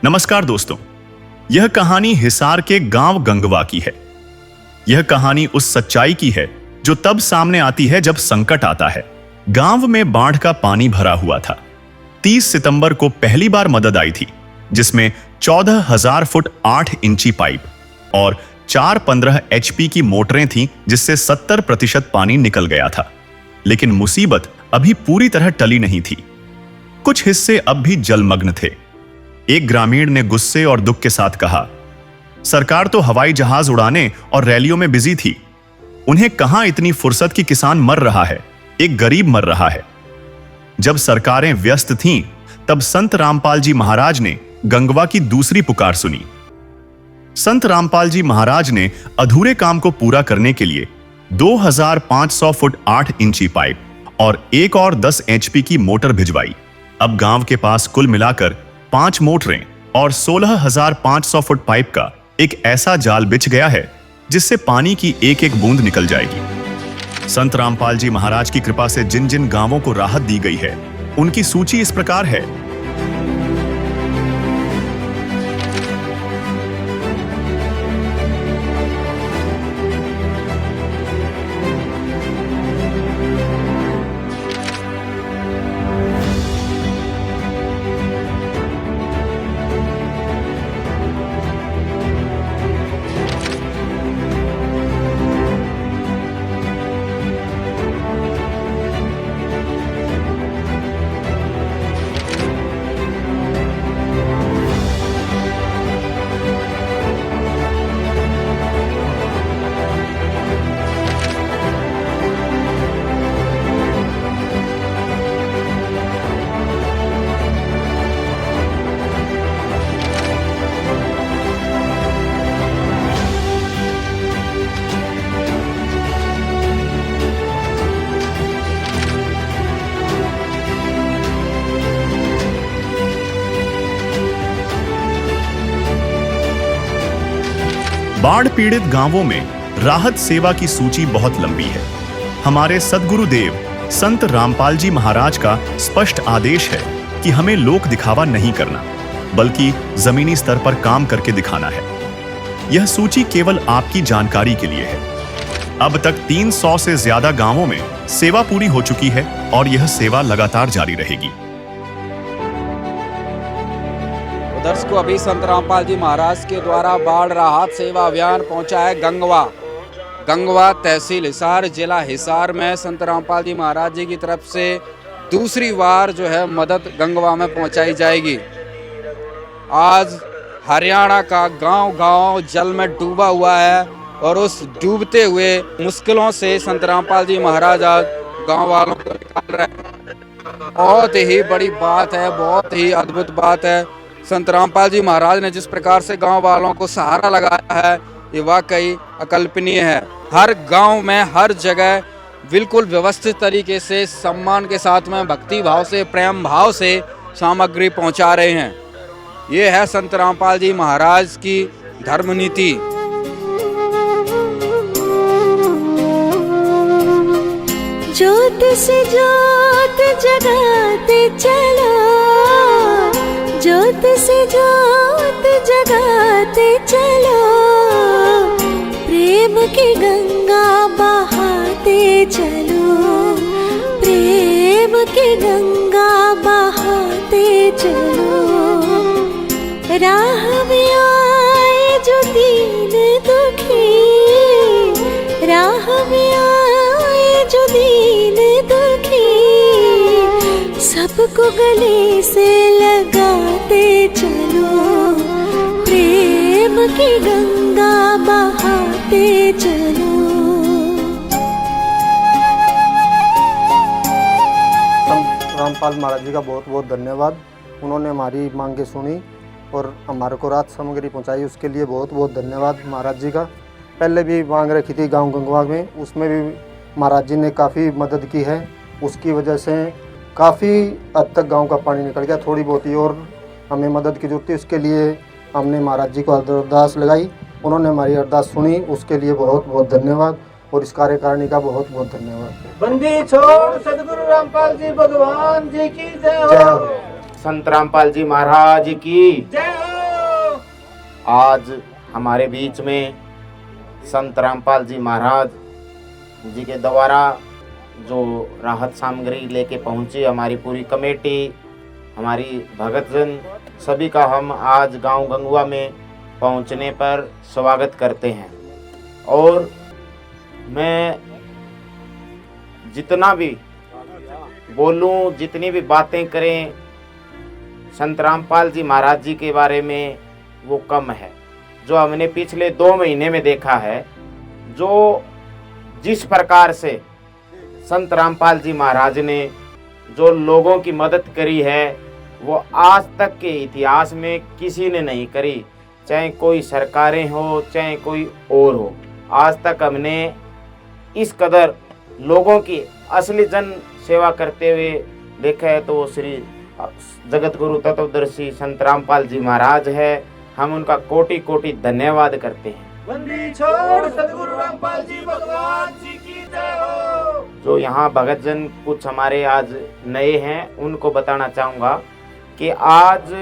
नमस्कार दोस्तों, यह कहानी हिसार के गांव गंगवा की है। यह कहानी उस सच्चाई की है जो तब सामने आती है जब संकट आता है। गांव में बाढ़ का पानी भरा हुआ था। 30 सितंबर को पहली बार मदद आई थी, जिसमें 14,000 फुट 8 इंची पाइप और 415 HP की मोटरें थीं, जिससे 70% पानी निकल गया था। लेकिन मुसीबत अभी पूरी तरह टली नहीं थी। कुछ हिस्से अब भी जलमग्न थे। एक ग्रामीण ने गुस्से और दुख के साथ कहा, सरकार तो हवाई जहाज उड़ाने और रैलियों में बिजी थी। उन्हें कहां इतनी फुर्सत कि किसान मर रहा है, एक गरीब मर रहा है। जब सरकारें व्यस्त थीं, तब संत रामपाल जी महाराज ने गंगवा की दूसरी पुकार सुनी। संत रामपाल जी महाराज ने अधूरे काम को पूरा करने के लिए 2,500 फुट 8 इंची पाइप और एक और 10 HP की मोटर भिजवाई। अब गांव के पास कुल मिलाकर 5 मोटरें और 16,500 फुट पाइप का एक ऐसा जाल बिछ गया है जिससे पानी की एक एक बूंद निकल जाएगी। संत रामपाल जी महाराज की कृपा से जिन जिन गांवों को राहत दी गई है, उनकी सूची इस प्रकार है। बाढ़ पीड़ित गांवों में राहत सेवा की सूची बहुत लंबी है। हमारे सद्गुरुदेव संत रामपाल जी महाराज का स्पष्ट आदेश है कि हमें लोक दिखावा नहीं करना, बल्कि जमीनी स्तर पर काम करके दिखाना है। यह सूची केवल आपकी जानकारी के लिए है। अब तक 300 से ज्यादा गांवों में सेवा पूरी हो चुकी है और यह सेवा लगातार जारी रहेगी। दर्शकों को अभी संत रामपाल जी महाराज के द्वारा बाढ़ राहत सेवा अभियान पहुंचा है गंगवा तहसील हिसार, जिला हिसार में संत रामपाल जी महाराज जी की तरफ से दूसरी बार जो है मदद गंगवा में पहुंचाई जाएगी। आज हरियाणा का गांव जल में डूबा हुआ है और उस डूबते हुए मुश्किलों से संत रामपाल जी महाराज आज गाँव वालों को निकाल रहे हैं। बहुत ही बड़ी बात है, बहुत ही अद्भुत बात है। संत रामपाल जी महाराज ने जिस प्रकार से गांव वालों को सहारा लगाया है, ये वाकई अकल्पनीय है। हर गांव में हर जगह बिल्कुल व्यवस्थित तरीके से, सम्मान के साथ में, भक्ति भाव से, प्रेम भाव से सामग्री पहुंचा रहे हैं। ये है संत रामपाल जी महाराज की धर्म नीति। ज्योत से ज्योत जगाते चलो, ज्योत से ज्योत जगाते चलो, प्रेम की गंगा बहाते चलो, प्रेम की गंगा बहाते चलो। राह में आए जो दीन दुखी, राह में आए जो दीन दुखी, सबको गले से लगाते चलो, प्रेम की गंगा बहाते चलो। रामपाल महाराज जी का बहुत बहुत धन्यवाद। उन्होंने हमारी मांगें सुनी और हमारे को राहत सामग्री पहुंचाई, उसके लिए बहुत बहुत धन्यवाद महाराज जी का। पहले भी मांग रखी थी गांव गंगवा में, उसमें भी महाराज जी ने काफ़ी मदद की है। उसकी वजह से काफ़ी हद तक गांव का पानी निकल गया। थोड़ी बहुत ही और हमें मदद की जरूरत थी, उसके लिए हमने महाराज जी को अरदास लगाई। उन्होंने हमारी अरदास सुनी, उसके लिए बहुत बहुत धन्यवाद। और इस कार्यकारिणी का बहुत बहुत धन्यवाद। बंदी छोड़ सदगुरु रामपाल जी भगवान जी की जय हो। संत रामपाल जी महाराज की जय हो। आज हमारे बीच में संत रामपाल जी महाराज जी के द्वारा जो राहत सामग्री लेके पहुंची, हमारी पूरी कमेटी, हमारी भगतजन, सभी का हम आज गांव गंगवा में पहुंचने पर स्वागत करते हैं। और मैं जितना भी बोलूं, जितनी भी बातें करें संत रामपाल जी महाराज जी के बारे में, वो कम है। जो हमने पिछले 2 महीने में देखा है, जो जिस प्रकार से संत रामपाल जी महाराज ने जो लोगों की मदद करी है, वो आज तक के इतिहास में किसी ने नहीं करी, चाहे कोई सरकारें हो, चाहे कोई और हो। आज तक हमने इस कदर लोगों की असली जन सेवा करते हुए देखा है तो वो श्री जगत गुरु तत्वदर्शी संत रामपाल जी महाराज है। हम उनका कोटि कोटि धन्यवाद करते हैं। बंदी छोड़ सदगुरु रामपाल जी भगवान जी की जय हो। जो यहाँ भगतजन कुछ हमारे आज नए हैं, उनको बताना चाहूँगा कि आज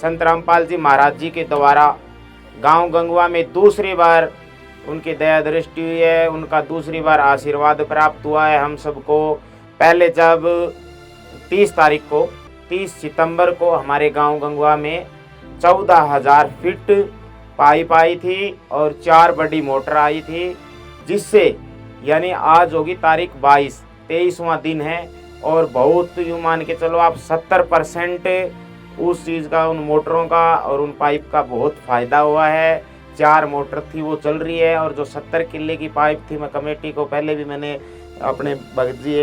संत रामपाल जी महाराज जी के द्वारा गांव गंगवा में दूसरी बार उनकी दया दृष्टि हुई है, उनका दूसरी बार आशीर्वाद प्राप्त हुआ है हम सबको। पहले जब 30 सितंबर को हमारे गांव गंगवा में 14,000 फीट पाइप आई थी और 4 बड़ी मोटर आई थी, जिससे यानी आज होगी तारीख 22, 23वां दिन है, और बहुत यूँ मान के चलो आप 70% उस चीज़ का, उन मोटरों का और उन पाइप का बहुत फ़ायदा हुआ है। 4 मोटर थी वो चल रही है, और जो 70 किले की पाइप थी, मैं कमेटी को पहले भी मैंने अपने भगत जी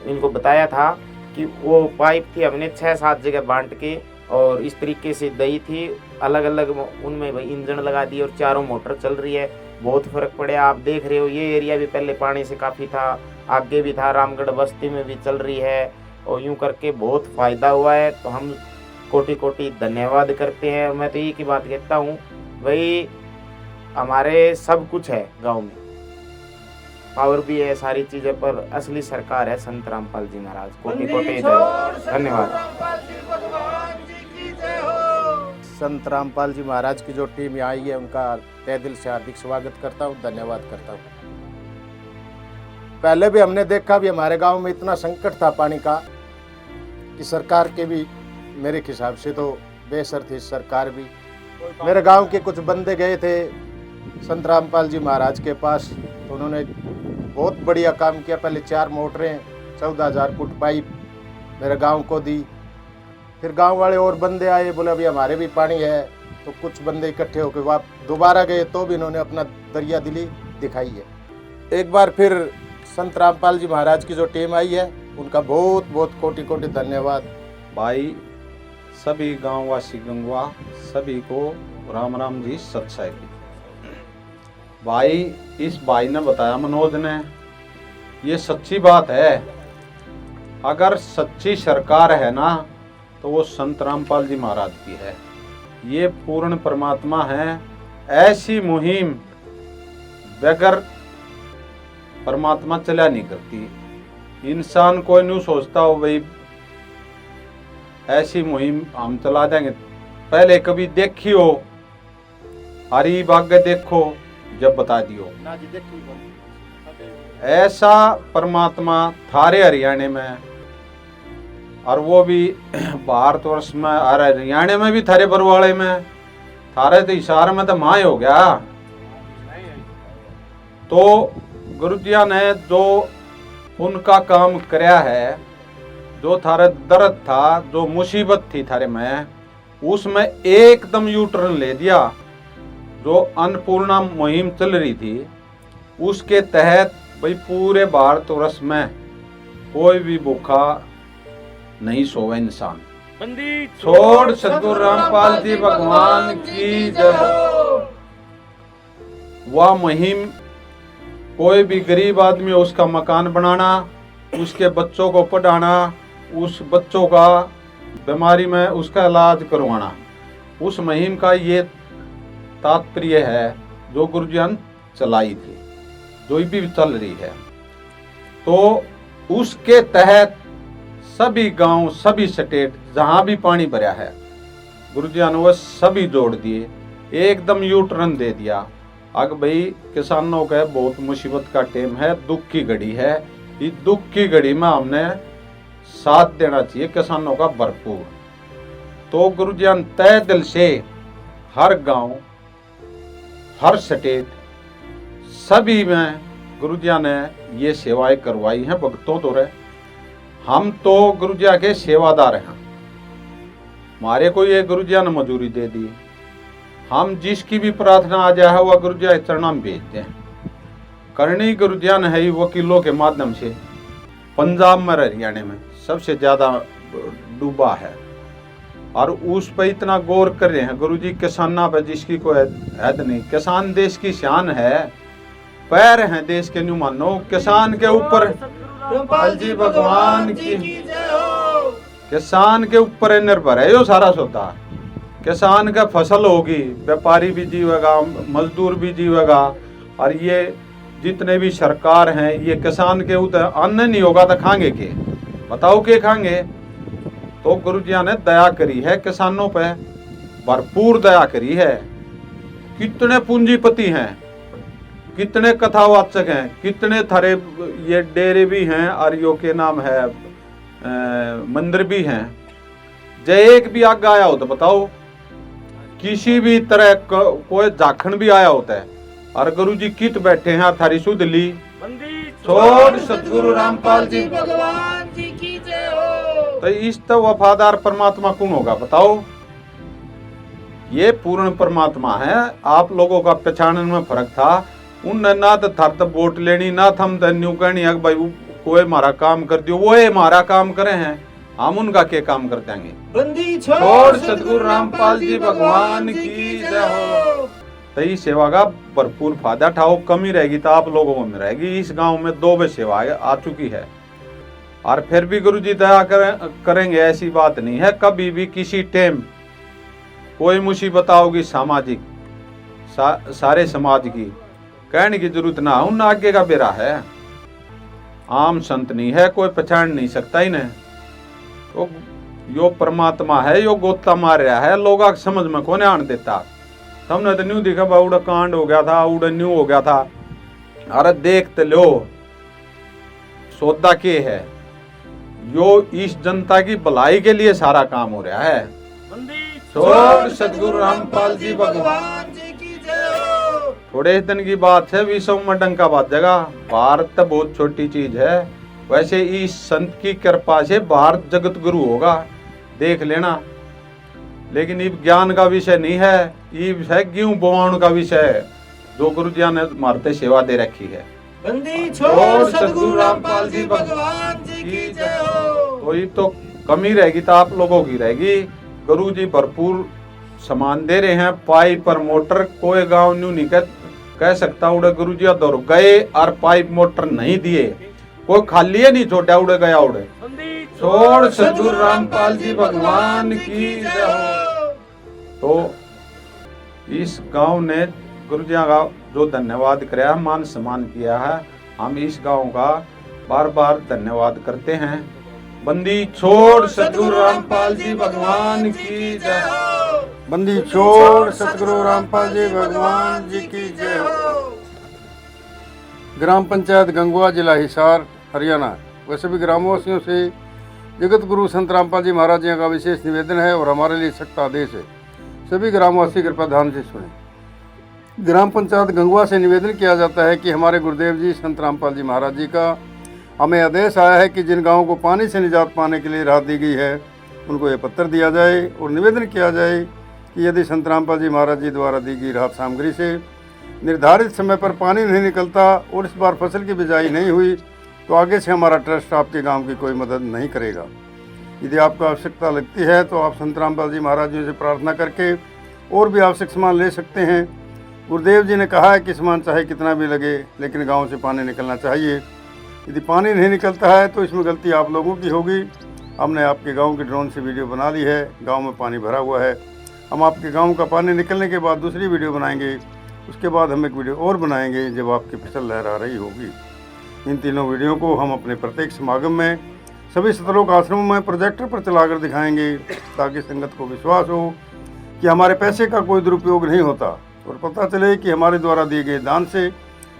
इनको बताया था कि वो पाइप थी हमने 6-7 जगह बांट के, और इस तरीके से दई थी अलग अलग, उनमें भाई इंजन लगा दिए और 4 मोटर चल रही है। बहुत फ़र्क पड़ा। आप देख रहे हो ये एरिया भी पहले पानी से काफ़ी था, आगे भी था, रामगढ़ बस्ती में भी चल रही है, और यूँ करके बहुत फ़ायदा हुआ है। तो हम कोटि कोटि धन्यवाद करते हैं। मैं तो एक ही बात कहता हूँ, भाई हमारे सब कुछ है गांव में, पावर भी है, सारी चीज़ें, पर असली सरकार है संत रामपाल जी महाराज। कोटि कोटि धन्यवाद। संत रामपाल जी महाराज की जो टीम यहाँ आई है, उनका तहे दिल से हार्दिक स्वागत करता हूँ, धन्यवाद करता हूँ। पहले भी हमने देखा भी हमारे गांव में इतना संकट था पानी का कि सरकार के भी मेरे हिसाब से तो बेसर थी सरकार भी। मेरे गांव के कुछ बंदे गए थे संत रामपाल जी महाराज के पास, तो उन्होंने बहुत बढ़िया काम किया। पहले 4 मोटरें 14,000 फुट पाइप मेरे गांव को दी। फिर गांव वाले और बंदे आए, बोले अभी हमारे भी पानी है, तो कुछ बंदे इकट्ठे होकर वाप दोबारा गए, तो भी इन्होंने अपना दरिया दिली दिखाई है। एक बार फिर संत रामपाल जी महाराज की जो टीम आई है, उनका बहुत बहुत कोटि कोटि धन्यवाद। भाई सभी गांववासी गंगवा सभी को राम राम जी, सच्चाई की। भाई इस भाई ने बताया, मनोज ने, ये सच्ची बात है। अगर सच्ची सरकार है ना, तो वो संत रामपाल जी महाराज की है। ये पूर्ण परमात्मा है। ऐसी मुहिम बगैर परमात्मा चला नहीं करती। इंसान कोई नहीं सोचता हो भाई ऐसी मुहिम हम चला देंगे। पहले कभी देखी हो, हरी बाग देखो जब बता दियो। ऐसा परमात्मा थारे हरियाणा में, और वो भी भारतवर्ष में, और हरियाणा में भी, थारे बरवाड़े में, थारे तो हिसार में तो माय हो गया। तो गुरुजिया ने जो उनका काम कराया है, जो थारे दर्द था, जो मुसीबत थी थारे में, उसमें एकदम यू टर्न ले दिया। जो अन्नपूर्णा मुहिम चल रही थी, उसके तहत भाई पूरे भारतवर्ष में कोई भी भूखा नहीं सोवे इंसान। छोड़ सदगुरु रामपाल जी भगवान की जय। वह मुहिम कोई भी गरीब आदमी उसका मकान बनाना, उसके बच्चों को पढ़ाना, उस बच्चों का बीमारी में उसका इलाज करवाना, उस मुहिम का ये तात्पर्य है जो गुरुजन चलाई थी, जो भी चल रही है। तो उसके तहत सभी गांव, सभी स्टेट जहां भी पानी भरा है, गुरुजन वो सभी जोड़ दिए। एकदम यू टर्न दे दिया। अग भाई किसानों का बहुत मुसीबत का टाइम है, दुख की घड़ी है। इस दुख की घड़ी में हमने साथ देना चाहिए किसानों का भरपूर। तो गुरुजियान तय दिल से हर गांव, हर स्टेट, सभी में गुरुजिया ने ये सेवाएं करवाई हैं भक्तों तो रहे। हम तो गुरुजिया के सेवादार हैं, हमारे को ये गुरुजिया ने मजूरी दे दी। हम जिसकी भी प्रार्थना आ जाए वह गुरुजिया के चरणों में भेजते हैं। करनी गुरुजिया ने है वकीलों के माध्यम से पंजाब में, हरियाणा में सबसे ज्यादा डूबा है और उस पर इतना गौर कर रहे हैं गुरुजी। किसाना पर जिसकी कोई हद नहीं। किसान देश की शान है, पैर हैं देश के न्यू मानो। किसान के ऊपर जी भगवान की किसान के ऊपर निर्भर है यो सारा सौदा। किसान का फसल होगी, व्यापारी भी जीवेगा, मजदूर भी जीवेगा, और ये जितने भी सरकार हैं ये किसान के ऊपर अन्न नहीं होगा तो खाएंगे के? बताओ के खाएंगे? तो गुरुजिया ने दया करी है किसानों पे, भरपूर दया करी है। कितने पूंजीपति हैं, कितने कथावाचक हैं, कितने थारे ये डेरे भी हैं और यो के नाम है मंदिर भी हैं। जय एक भी आग आया हो तो बताओ, किसी भी तरह कोई झाखन भी आया होता है और गुरुजी कित बैठे हैं थारी सुध ली। छोड़ सतगुरु रामपाल जी भगवान जी की जय हो। तो इस तो वफादार परमात्मा कौन होगा बताओ? ये पूर्ण परमात्मा है। आप लोगों का पहचानने में फर्क था। उनने ना तो थर तो वोट लेनी, ना थम तो न्यू कहनी है भाई कोई हमारा काम कर दियो, वो हमारा काम करे हैं, हम उनका क्या काम कर देंगे। बंदी छोड़ सतगुरु रामपाल जी भगवान की जय हो। तो इस सेवा का भरपूर फायदा उठाओ। कमी रहेगी तो आप लोगों में रहेगी। इस गांव में 2 बजे सेवा आ चुकी है और फिर भी गुरुजी दया करेंगे, ऐसी बात नहीं है। कभी भी किसी टाइम कोई मुसीबत आओगी सामाजिक, सारे समाज की, कहने की जरूरत ना, उन आगे का बेरा है। आम संत नहीं है, कोई पहचान नहीं सकता इन्हें। तो यो परमात्मा है, यो गोता मार रहा है, लोग समझ में कौन आन देता। हमने तो न्यू देखा उड़ा कांड हो गया था, उड़ा न्यू हो गया था। अरे देख तो लो सौदा के है, यो इस जनता की भलाई के लिए सारा काम हो रहा है। छोड़ सतगुरु रामपाल जी भगवान जी की जय हो। थोड़े दिन की बात है, विश्व में डंका बात जगह। भारत तो बहुत छोटी चीज है, वैसे इस संत की कृपा से भारत जगत गुरु होगा, देख लेना। लेकिन ये ज्ञान का विषय नहीं है, ये है गेहूं बोआण का विषय जो गुरुजिया ने मारते सेवा दे रखी है। बंदी छोड़ सतगुरु रामपाल जी भगवान जी की जय हो। तो ये तो कमी रहेगी तो आप लोगों की रहेगी। गुरु जी भरपूर सामान दे रहे हैं। पाइप और मोटर कोई गांव न्यू नहीं कह सकता उड़े गुरुजी दौड़ गए और पाइप मोटर नहीं दिए, कोई खाली है नहीं छोटा उड़े गया उड़े। छोड़ सतगुरु रामपाल जी भगवान की जय हो। तो इस गांव ने गुरुजिया का जो धन्यवाद कराया, मान सम्मान किया है, हम इस गांव का बार बार धन्यवाद करते हैं। बंदी छोड़ सतगुरु रामपाल जी भगवान की जय हो। बंदी छोड़ सतगुरु रामपाल जी भगवान जी की जय हो। ग्राम पंचायत गंगवा, जिला हिसार, हरियाणा। वैसे भी ग्रामवासियों से जगत गुरु संत रामपाल जी महाराज जी का विशेष निवेदन है और हमारे लिए सख्त आदेश है। सभी ग्रामवासी कृपया ध्यान से सुने। ग्राम पंचायत गंगवा से निवेदन किया जाता है कि हमारे गुरुदेव जी संत रामपाल जी महाराज जी का हमें आदेश आया है कि जिन गाँवों को पानी से निजात पाने के लिए राहत दी गई है उनको ये पत्र दिया जाए और निवेदन किया जाए कि यदि संत रामपाल जी महाराज जी द्वारा दी गई राहत सामग्री से निर्धारित समय पर पानी नहीं निकलता और इस बार फसल की बिजाई नहीं हुई तो आगे से हमारा ट्रस्ट आपके गांव की कोई मदद नहीं करेगा। यदि आपको आवश्यकता लगती है तो आप संत रामपाल जी महाराज जी से प्रार्थना करके और भी आवश्यक सामान ले सकते हैं। गुरुदेव जी ने कहा है कि सामान चाहे कितना भी लगे लेकिन गाँव से पानी निकलना चाहिए। यदि पानी नहीं निकलता है तो इसमें गलती आप लोगों की होगी। हमने आपके गांव की ड्रोन से वीडियो बना ली है, गांव में पानी भरा हुआ है। हम आपके गांव का पानी निकलने के बाद दूसरी वीडियो बनाएंगे, उसके बाद हम एक वीडियो और बनाएंगे जब आपकी फसल लहरा रही होगी। इन तीनों वीडियो को हम अपने प्रत्येक समागम में सभी सतलोक आश्रमों में प्रोजेक्टर पर चलाकर दिखाएंगे ताकि संगत को विश्वास हो कि हमारे पैसे का कोई दुरुपयोग नहीं होता और पता चले कि हमारे द्वारा दिए गए दान से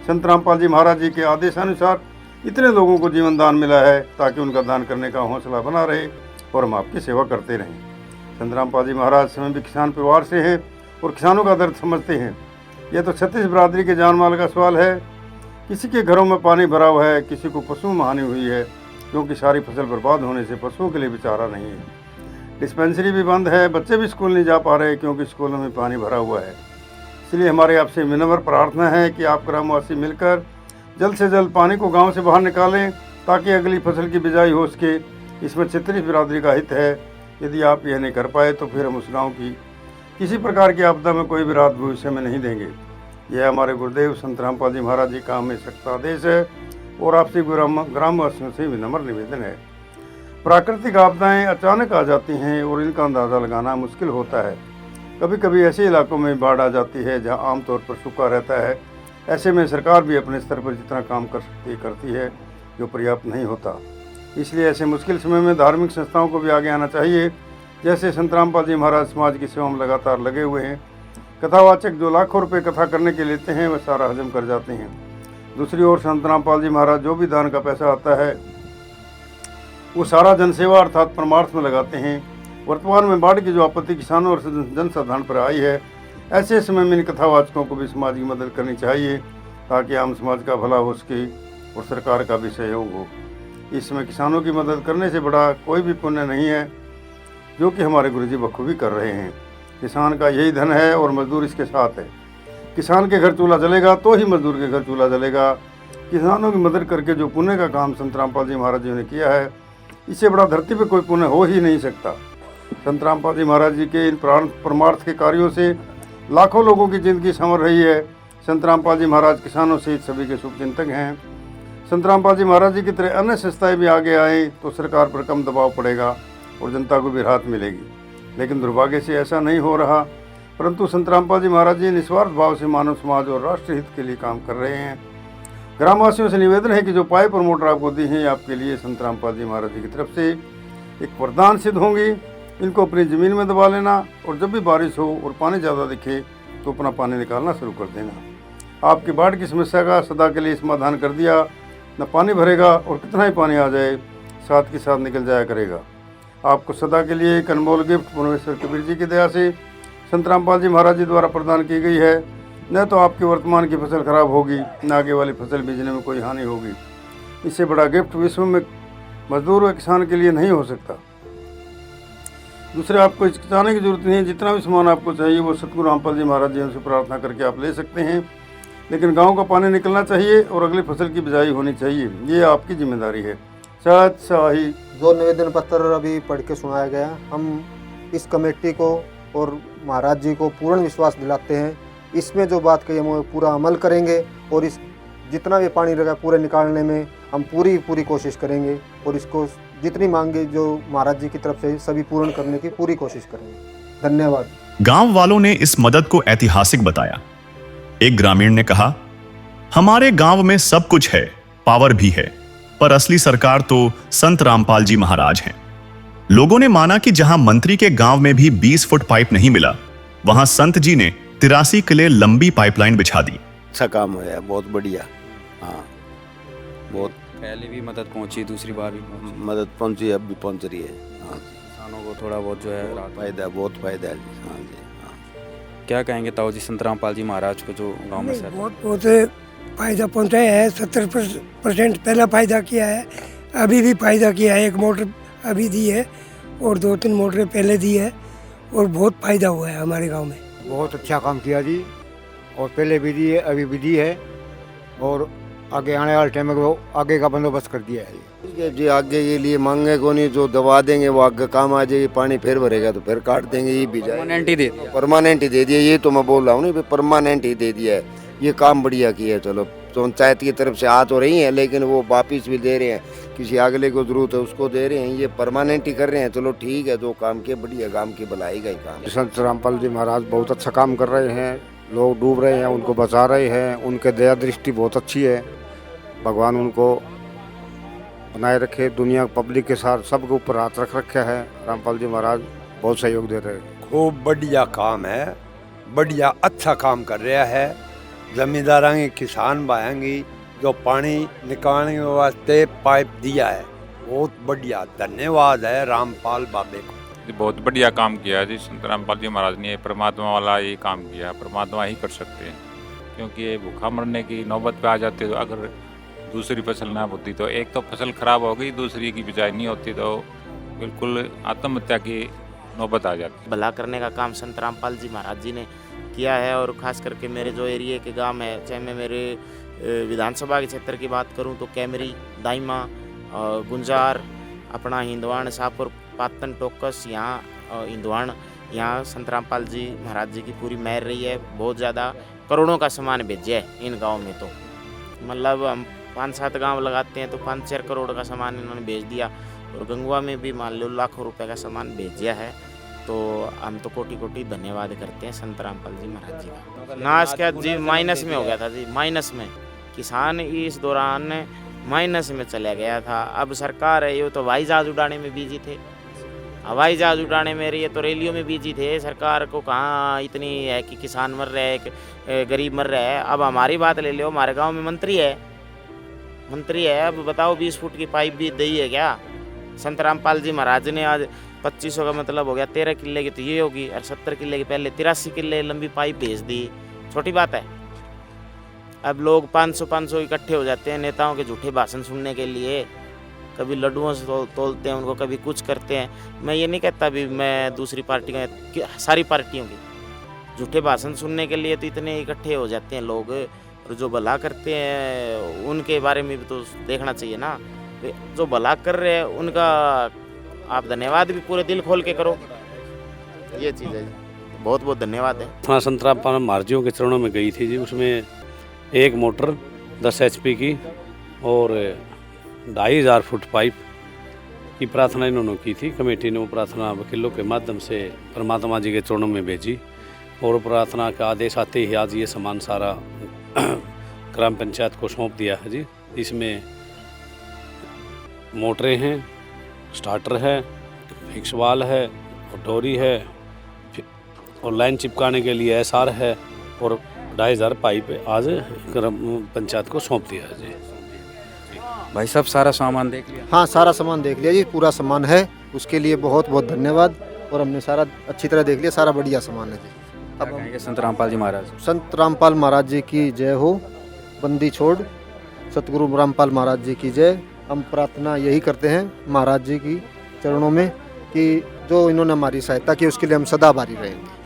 संत रामपाल जी महाराज जी के आदेशानुसार इतने लोगों को जीवन दान मिला है, ताकि उनका दान करने का हौसला बना रहे और हम आपकी सेवा करते रहें। संत रामपाल जी महाराज स्वयं भी किसान परिवार से हैं और किसानों का दर्द समझते हैं। यह तो छत्तीस बिरादरी के जान माल का सवाल है। किसी के घरों में पानी भरा हुआ है, किसी को पशु में हानि हुई है, क्योंकि सारी फसल बर्बाद होने से पशुओं के लिए भी चारा नहीं है। डिस्पेंसरी भी बंद है, बच्चे भी स्कूल नहीं जा पा रहे क्योंकि स्कूलों में पानी भरा हुआ है। इसलिए हमारे आपसे विनम्र प्रार्थना है कि आप ग्रामवासी मिलकर जल्द से जल्द पानी को गांव से बाहर निकालें, ताकि अगली फसल की बिजाई हो सके। इसमें छत्तीस बिरादरी का हित है। यदि आप यह नहीं कर पाए तो फिर हम उस गाँव की किसी प्रकार की आपदा में कोई भी राहत भविष्य में नहीं देंगे। यह हमारे गुरुदेव संत रामपाल जी महाराज जी का हमें सख्त आदेश है और आपसे ग्रामवासियों से विनम्र निवेदन है। प्राकृतिक आपदाएं अचानक आ जाती हैं और इनका अंदाज़ा लगाना मुश्किल होता है। कभी कभी ऐसे इलाकों में बाढ़ आ जाती है जहां आमतौर पर सूखा रहता है। ऐसे में सरकार भी अपने स्तर पर जितना काम कर सकती करती है, जो पर्याप्त नहीं होता। इसलिए ऐसे मुश्किल समय में धार्मिक संस्थाओं को भी आगे आना चाहिए। जैसे संत रामपाल जी महाराज समाज की सेवा में लगातार लगे हुए हैं। कथावाचक जो लाखों रुपये कथा करने के लेते हैं, वह सारा हजम कर जाते हैं। दूसरी ओर संत रामपाल जी महाराज जो भी दान का पैसा आता है वो सारा जनसेवा अर्थात परमार्थ में लगाते हैं। वर्तमान में बाढ़ की जो आपत्ति किसानों और जनसाधारण पर आई है, ऐसे समय में इन कथावाचकों को भी समाज की मदद करनी चाहिए, ताकि आम समाज का भला हो सके और सरकार का भी सहयोग हो। इसमें किसानों की मदद करने से बड़ा कोई भी पुण्य नहीं है, जो कि हमारे गुरुजी बखूबी कर रहे हैं। किसान का यही धन है और मजदूर इसके साथ है। किसान के घर चूल्हा जलेगा तो ही मजदूर के घर चूल्हा जलेगा। किसानों की मदद करके जो पुण्य का काम संत रामपाल जी महाराज जी ने किया है, इससे बड़ा धरती पे कोई पुण्य हो ही नहीं सकता। संत रामपाल जी महाराज जी के इन परमार्थ के कार्यों से लाखों लोगों की जिंदगी संवर रही है। संत रामपाल जी महाराज किसानों सहित सभी के शुभचिंतक हैं। संत रामपाल जी महाराज जी की तरह अन्य संस्थाएं भी आगे आए तो सरकार पर कम दबाव पड़ेगा और जनता को भी राहत मिलेगी, लेकिन दुर्भाग्य से ऐसा नहीं हो रहा। परंतु संत रामपाल जी महाराज जी निस्वार्थ भाव से मानव समाज और राष्ट्र हित के लिए काम कर रहे हैं। ग्रामवासियों से निवेदन है कि जो पाइप और मोटर आपको दी हैं, आपके लिए संत रामपाल जी महाराज जी की तरफ से एक वरदान सिद्ध होंगी। इनको अपनी ज़मीन में दबा लेना और जब भी बारिश हो और पानी ज़्यादा दिखे तो अपना पानी निकालना शुरू कर देना। आपकी बाढ़ की समस्या का सदा के लिए समाधान कर दिया। न पानी भरेगा और कितना ही पानी आ जाए साथ के साथ निकल जाया करेगा। आपको सदा के लिए एक अनमोल गिफ्ट भुवनेश्वर कबीर जी की दया से संत रामपाल जी महाराज जी द्वारा प्रदान की गई है। न तो आपकी वर्तमान की फसल खराब होगी, न आगे वाली फसल बीजने में कोई हानि होगी। इससे बड़ा गिफ्ट विश्व में मजदूर व किसान के लिए नहीं हो सकता। दूसरे, आपको हिचकिचाने की जरूरत नहीं है। जितना भी सामान आपको चाहिए वो सतगुरु रामपाल जी महाराज जी से प्रार्थना करके आप ले सकते हैं, लेकिन गाँव का पानी निकलना चाहिए और अगली फसल की बिजाई होनी चाहिए। ये आपकी जिम्मेदारी है। सही जो निवेदन पत्र अभी पढ़ के सुनाया गया, हम इस कमेटी को और महाराज जी को पूर्ण विश्वास दिलाते हैं। इसमें जो बात कही हम पूरा अमल करेंगे और इस जितना भी पानी लगा पूरे निकालने में हम पूरी कोशिश करेंगे और इसको जितनी मांगे जो महाराज जी की तरफ से सभी पूर्ण करने की पूरी कोशिश करेंगे। धन्यवाद। गांव वालों ने इस मदद को ऐतिहासिक बताया। एक ग्रामीण ने कहा, हमारे गांव में सब कुछ है, पावर भी है, पर असली सरकार तो संत रामपाल जी महाराज हैं। लोगों ने माना कि जहां मंत्री के गांव में भी 20 फुट पाइप नहीं मिला, वहां संत जी ने 83 किले लंबी पाइपलाइन बिछा दी। अच्छा काम है, बहुत बढ़िया। हाँ, बहुत पहले भी मदद पहुंची, दूसरी बार भी पहुंची। मदद पहुंची, अब भी पहुंच रही है। हाँ, किसानों को थोड़ा बहुत जो है फायदा, बहुत फायदा है। हाँ जी, हाँ। क्या कहेंगे ताऊ जी संत रामपाल जी महाराज को जो गांव में बहुत फायदा पहुंचाया है। 70% पहला फायदा किया है, अभी भी फायदा किया है। एक मोटर अभी दी है और 2-3 मोटरें पहले दी है और बहुत फायदा हुआ है हमारे गांव में। बहुत अच्छा काम किया जी, और पहले भी दी है, अभी भी दी है, और आगे आने वाले टाइम में वो आगे का बंदोबस्त कर दिया है जी। आगे के लिए मांगे को नहीं, जो दबा देंगे वो आगे काम आ जाएगी। पानी फिर भरेगा तो फिर काट देंगे। ये भी परमानेंट ही दे दिया, परमानेंट ही दे दिया। ये तो मैं बोल रहा हूँ नहीं, परमानेंट ही दे दिया है। ये काम बढ़िया किया है। चलो, पंचायत की तरफ से आ तो रही है, लेकिन वो वापिस भी दे रहे हैं। किसी अगले को जरूरत है उसको दे रहे हैं। ये परमानेंट ही कर रहे हैं। चलो ठीक है, जो काम के बढ़िया, काम की भलाई का ही काम। संत रामपाल जी महाराज बहुत अच्छा काम कर रहे हैं। लोग डूब रहे हैं, उनको बचा रहे हैं। उनके दया दृष्टि बहुत अच्छी है। भगवान उनको बनाए रखे। दुनिया पब्लिक के साथ सबके ऊपर हाथ रख रखा है। रामपाल जी महाराज बहुत सहयोग दे रहे हैं। वो बढ़िया काम है, बढ़िया अच्छा काम कर रहा है। जमींदारां के किसान भाइयों जो पानी निकालने के वास्ते पाइप दिया है, बहुत बढ़िया धन्यवाद है रामपाल बाबे को। बहुत बढ़िया काम किया जी संत रामपाल जी महाराज ने। परमात्मा वाला ये काम किया, परमात्मा ही कर सकते हैं, क्योंकि ये भूखा मरने की नौबत पे आ जाते तो अगर दूसरी फसल ना होती तो एक तो फसल खराब हो गई, दूसरी की बिजाई नहीं होती तो बिल्कुल आत्महत्या की नौबत आ जाती। भला करने का काम संत रामपाल जी महाराज जी ने किया है। और ख़ास करके मेरे जो एरिया के गांव है, चाहे मैं मेरे विधानसभा के क्षेत्र की बात करूं तो कैमरी, दाइमा, गुंजार, अपना हिंदवान, शाहपुर, पातन, टोकस, यहाँ हिंदवान, यहाँ संत रामपाल जी महाराज जी की पूरी मेहर रही है। बहुत ज़्यादा करोड़ों का सामान भेजा है इन गाँव में। तो मतलब हम 5-7 गांव लगाते हैं तो 5-4 करोड़ का सामान इन्होंने भेज दिया। और गंगवा में भी मान लो लाखों रुपए का सामान भेजा है। तो हम तो कोटि कोटि धन्यवाद करते हैं संत रामपाल जी महाराज जी का। नाश क्या जी, माइनस में हो गया था जी, माइनस में। किसान इस दौरान माइनस में चला गया था। अब सरकार है, ये तो हवाई जहाज उड़ाने में बिजी थे, हवाई जहाज उड़ाने में, ये तो रेलियों में बिजी थे। सरकार को कहाँ इतनी है कि किसान मर रहे हैं, गरीब मर रहे हैं। अब हमारी बात ले लो, हमारे गांव में मंत्री है, अब बताओ 20 फुट की पाइप भी दी है क्या? संत रामपाल जी महाराज ने आज 2500 का मतलब हो गया 13 किले की तो ये होगी, और 70 किले के पहले 83 किले लंबी पाइप भेज दी। छोटी बात है। अब लोग 500 इकट्ठे हो जाते हैं नेताओं के झूठे भाषण सुनने के लिए। कभी लड्डुओं से तोलते हैं उनको, कभी कुछ करते हैं। मैं ये नहीं कहता भी मैं दूसरी पार्टी का, सारी पार्टियों की झूठे भाषण सुनने के लिए तो इतने इकट्ठे हो जाते हैं लोग। और जो भला करते हैं उनके बारे में भी तो देखना चाहिए ना। जो भला कर रहे हैं उनका आप धन्यवाद भी पूरे दिल खोल के करो, ये चीज़ है। बहुत बहुत धन्यवाद है। थाना संत रामपाल महाराजियों के चरणों में गई थी जी। उसमें एक मोटर 10 HP की और 2500 फुट पाइप की प्रार्थना इन्होंने की थी। कमेटी ने वो प्रार्थना वकीलों के माध्यम से परमात्मा जी के चरणों में भेजी और प्रार्थना का आदेश आते ही आज ये सामान सारा ग्राम पंचायत को सौंप दिया है जी। इसमें मोटरें हैं, स्टार्टर है, फिक्स वाल है, डोरी है और लाइन चिपकाने के लिए SR है और 2500 पाइप आज ग्राम पंचायत को सौंप दिया है जी। भाई साहब सारा सामान देख लिया? हाँ, सारा सामान देख लिया जी, पूरा सामान है। उसके लिए बहुत बहुत धन्यवाद। और हमने सारा अच्छी तरह देख लिया, सारा बढ़िया सामान है जी। अब कहेंगे संत रामपाल जी महाराज? संत रामपाल महाराज जी की जय हो, बंदी छोड़ सतगुरु रामपाल महाराज जी की जय। हम प्रार्थना यही करते हैं महाराज जी की चरणों में कि जो इन्होंने हमारी सहायता की उसके लिए हम सदा आभारी रहेंगे।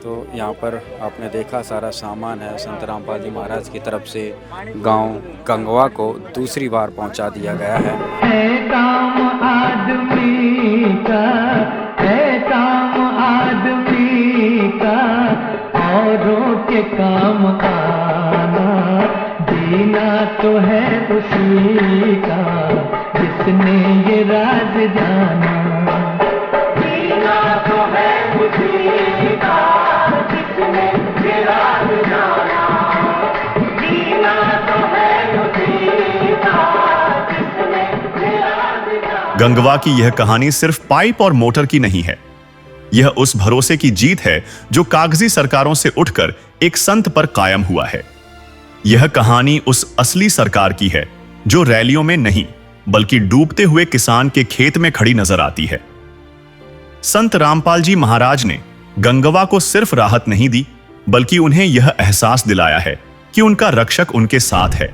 तो यहाँ पर आपने देखा सारा सामान है संत रामपाल जी महाराज की तरफ से गांव गंगवा को दूसरी बार पहुंचा दिया गया है। काम आदमी का है, काम आदमी का औरों के काम आना, जीना तो है उसी का जिसने ये राज जाना। जीना तो है उसी का जिसने ये राज जाना, जीना तो है उसी का जिसने ये राज जाना। गंगवा की यह कहानी सिर्फ पाइप और मोटर की नहीं है। यह उस भरोसे की जीत है जो कागजी सरकारों से उठकर एक संत पर कायम हुआ है। यह कहानी उस असली सरकार की है जो रैलियों में नहीं बल्कि डूबते हुए किसान के खेत में खड़ी नजर आती है। संत रामपाल जी महाराज ने गंगवा को सिर्फ राहत नहीं दी बल्कि उन्हें यह एहसास दिलाया है कि उनका रक्षक उनके साथ है।